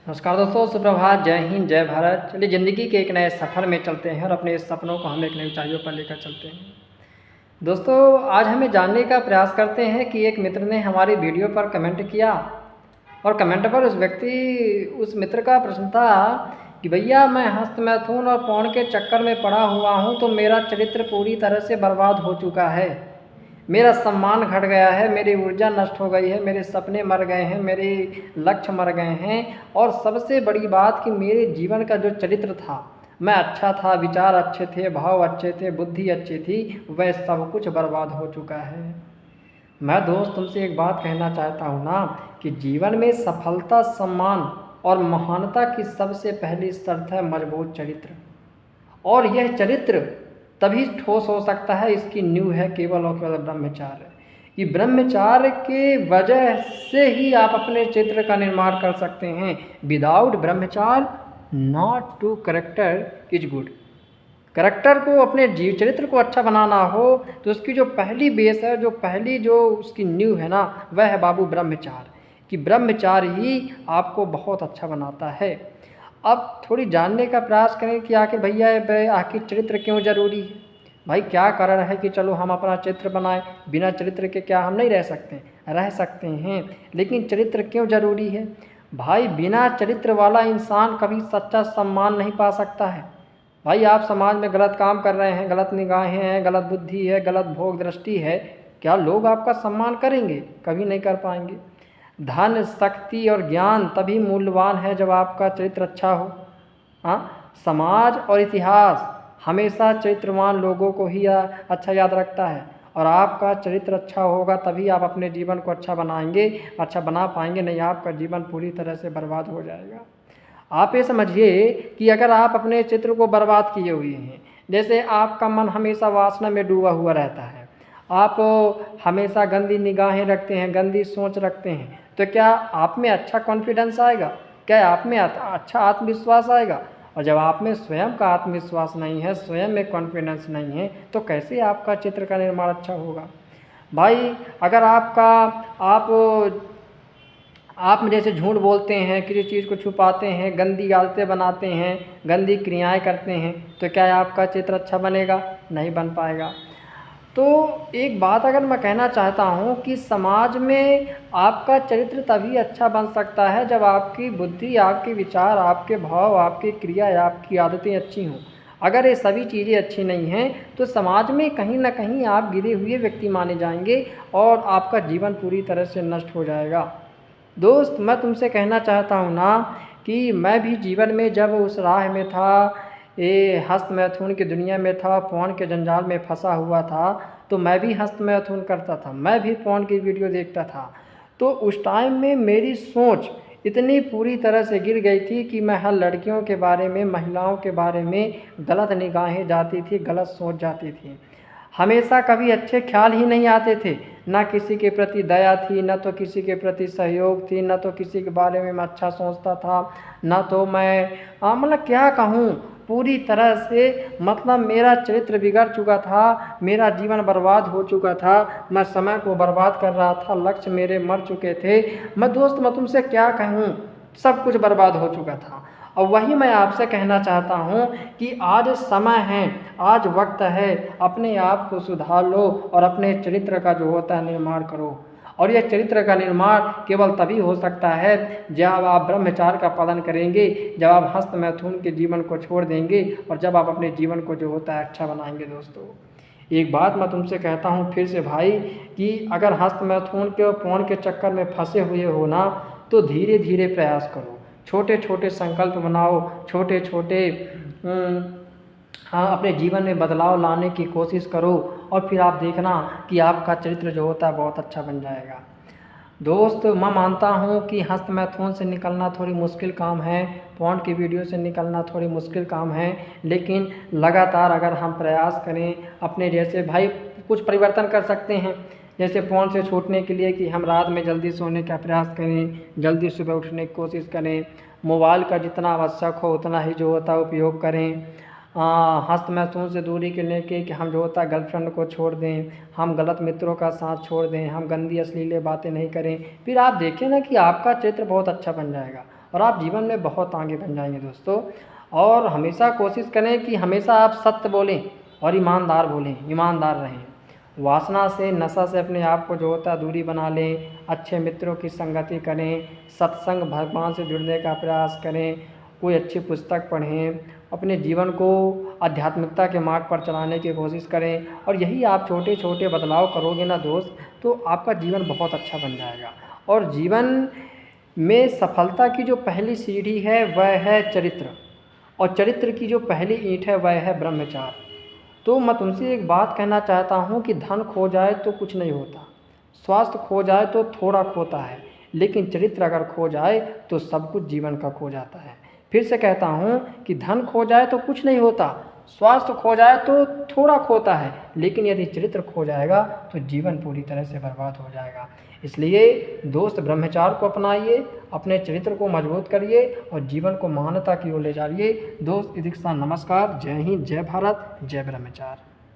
नमस्कार दोस्तों, सुप्रभात, जय हिंद, जय भारत। चलिए ज़िंदगी के एक नए सफ़र में चलते हैं और अपने इस सपनों को हम एक नई ऊंचाइयों पर लेकर चलते हैं। दोस्तों, आज हमें जानने का प्रयास करते हैं कि एक मित्र ने हमारी वीडियो पर कमेंट किया और कमेंट पर उस मित्र का प्रश्न था कि भैया मैं हस्त मैथुन और पौन के चक्कर में पड़ा हुआ हूँ, तो मेरा चरित्र पूरी तरह से बर्बाद हो चुका है। मेरा सम्मान घट गया है, मेरी ऊर्जा नष्ट हो गई है, मेरे सपने मर गए हैं, मेरे लक्ष्य मर गए हैं और सबसे बड़ी बात कि मेरे जीवन का जो चरित्र था, मैं अच्छा था, विचार अच्छे थे, भाव अच्छे थे, बुद्धि अच्छी थी, वह सब कुछ बर्बाद हो चुका है। मैं दोस्त तुमसे एक बात कहना चाहता हूँ ना कि जीवन में सफलता, सम्मान और महानता की सबसे पहली शर्त है मजबूत चरित्र। और यह चरित्र तभी ठोस हो सकता है, इसकी नींव है केवल और केवल ब्रह्मचार्य। कि ब्रह्मचार्य के वजह से ही आप अपने चरित्र का निर्माण कर सकते हैं। Without brahmacharya not to character is good. Character को, अपने जीव चरित्र को अच्छा बनाना हो तो उसकी जो पहली बेस है, जो उसकी नींव है ना, वह है बाबू ब्रह्मचार्य। कि ब्रह्मचार्य ही आपको बहुत अच्छा बनाता है। अब थोड़ी जानने का प्रयास करें कि आखिर भैया आखिर चरित्र क्यों ज़रूरी है। भाई क्या कारण है कि चलो हम अपना चरित्र बनाएं, बिना चरित्र के क्या हम नहीं रह सकते? रह सकते हैं, लेकिन चरित्र क्यों ज़रूरी है? भाई बिना चरित्र वाला इंसान कभी सच्चा सम्मान नहीं पा सकता है। भाई आप समाज में गलत काम कर रहे हैं, गलत निगाहें हैं, गलत बुद्धि है, गलत भोग दृष्टि है, क्या लोग आपका सम्मान करेंगे? कभी नहीं कर पाएंगे। धन, शक्ति और ज्ञान तभी मूल्यवान है जब आपका चरित्र अच्छा हो। हाँ, समाज और इतिहास हमेशा चरित्रवान लोगों को ही अच्छा याद रखता है। और आपका चरित्र अच्छा होगा तभी आप अपने जीवन को अच्छा बनाएंगे, अच्छा बना पाएंगे, नहीं आपका जीवन पूरी तरह से बर्बाद हो जाएगा। आप ये समझिए कि अगर आप अपने चित्र को बर्बाद किए हुए हैं, जैसे आपका मन हमेशा वासना में डूबा हुआ रहता है, आप हमेशा गंदी निगाहें रखते हैं, गंदी सोच रखते हैं, तो क्या आप में अच्छा कॉन्फिडेंस आएगा? क्या आप में अच्छा आत्मविश्वास आएगा? और जब आप में स्वयं का आत्मविश्वास नहीं है, स्वयं में कॉन्फिडेंस नहीं है, तो कैसे आपका चित्र का निर्माण अच्छा होगा? भाई अगर आप में जैसे झूठ बोलते हैं, किसी चीज़ को छुपाते हैं, गंदी आदतें बनाते हैं, गंदी क्रियाएं करते हैं, तो क्या आपका चित्र अच्छा बनेगा? नहीं बन पाएगा। तो एक बात अगर मैं कहना चाहता हूँ कि समाज में आपका चरित्र तभी अच्छा बन सकता है जब आपकी बुद्धि, आपके विचार, आपके भाव, आपकी क्रिया, आपकी आदतें अच्छी हों। अगर ये सभी चीज़ें अच्छी नहीं हैं तो समाज में कहीं ना कहीं आप गिरे हुए व्यक्ति माने जाएंगे और आपका जीवन पूरी तरह से नष्ट हो जाएगा। दोस्त, मैं तुमसे कहना चाहता हूँ ना कि मैं भी जीवन में जब उस राह में था, ये हस्त मैथुन की दुनिया में था, पौन के जंजाल में फंसा हुआ था, तो मैं भी हस्त मैथुन करता था, मैं भी पौन की वीडियो देखता था। तो उस टाइम में मेरी सोच इतनी पूरी तरह से गिर गई थी कि मैं हर लड़कियों के बारे में, महिलाओं के बारे में गलत निगाहें जाती थी, गलत सोच जाती थी। हमेशा कभी अच्छे ख्याल ही नहीं आते थे, ना किसी के प्रति दया थी, ना तो किसी के प्रति सहयोग थी, ना तो किसी के बारे में मैं अच्छा सोचता था, ना तो मैं मतलब क्या कहूँ, पूरी तरह से मतलब मेरा चरित्र बिगड़ चुका था, मेरा जीवन बर्बाद हो चुका था, मैं समय को बर्बाद कर रहा था, लक्ष्य मेरे मर चुके थे। मैं तुमसे क्या कहूँ, सब कुछ बर्बाद हो चुका था। और वही मैं आपसे कहना चाहता हूँ कि आज समय है, आज वक्त है, अपने आप को सुधार लो और अपने चरित्र का जो होता है निर्माण करो। और यह चरित्र का निर्माण केवल तभी हो सकता है जब आप ब्रह्मचार्य का पालन करेंगे, जब आप हस्त मैथुन के जीवन को छोड़ देंगे और जब आप अपने जीवन को जो होता है अच्छा बनाएंगे। दोस्तों, एक बात मैं तुमसे कहता हूँ फिर से भाई कि अगर हस्त मैथुन के और पौन के चक्कर में फंसे हुए हो ना, तो धीरे धीरे प्रयास करो, छोटे छोटे संकल्प बनाओ, छोटे छोटे हाँ अपने जीवन में बदलाव लाने की कोशिश करो और फिर आप देखना कि आपका चरित्र जो होता है बहुत अच्छा बन जाएगा। दोस्त, मैं मानता हूँ कि हस्त मैथुन से निकलना थोड़ी मुश्किल काम है, पौन की वीडियो से निकलना थोड़ी मुश्किल काम है, लेकिन लगातार अगर हम प्रयास करें अपने जैसे भाई कुछ परिवर्तन कर सकते हैं। जैसे फ़ोन से छूटने के लिए कि हम रात में जल्दी सोने का प्रयास करें, जल्दी सुबह उठने की कोशिश करें, मोबाइल का जितना आवश्यक हो उतना ही जो होता है उपयोग करें। हस्त मैथुन से दूरी के लेके कि हम जो होता है गर्लफ्रेंड को छोड़ दें, हम गलत मित्रों का साथ छोड़ दें, हम गंदी अश्लील बातें नहीं करें, फिर आप देखें ना कि आपका चित्र बहुत अच्छा बन जाएगा और आप जीवन में बहुत आगे बन जाएंगे दोस्तों। और हमेशा कोशिश करें कि हमेशा आप सत्य बोलें और ईमानदार बोलें, ईमानदार रहें। वासना से, नशा से अपने आप को जो होता है दूरी बना लें, अच्छे मित्रों की संगति करें, सत्संग भगवान से जुड़ने का प्रयास करें, कोई अच्छी पुस्तक पढ़ें, अपने जीवन को आध्यात्मिकता के मार्ग पर चलाने की कोशिश करें। और यही आप छोटे छोटे बदलाव करोगे ना दोस्त, तो आपका जीवन बहुत अच्छा बन जाएगा। और जीवन में सफलता की जो पहली सीढ़ी है वह है चरित्र, और चरित्र की जो पहली ईंट है वह है ब्रह्मचार्य। तो मैं तुमसे एक बात कहना चाहता हूँ कि धन खो जाए तो कुछ नहीं होता, स्वास्थ्य खो जाए तो थोड़ा खोता है, लेकिन चरित्र अगर खो जाए तो सब कुछ जीवन का खो जाता है। फिर से कहता हूँ कि धन खो जाए तो कुछ नहीं होता, स्वास्थ्य खो जाए तो थोड़ा खोता है, लेकिन यदि चरित्र खो जाएगा तो जीवन पूरी तरह से बर्बाद हो जाएगा। इसलिए दोस्त ब्रह्मचार्य को अपनाइए, अपने चरित्र को मजबूत करिए और जीवन को मानवता की ओर ले जाइए। दोस्त दीक्षा नमस्कार, जय हिंद, जय भारत, जय ब्रह्मचार्य।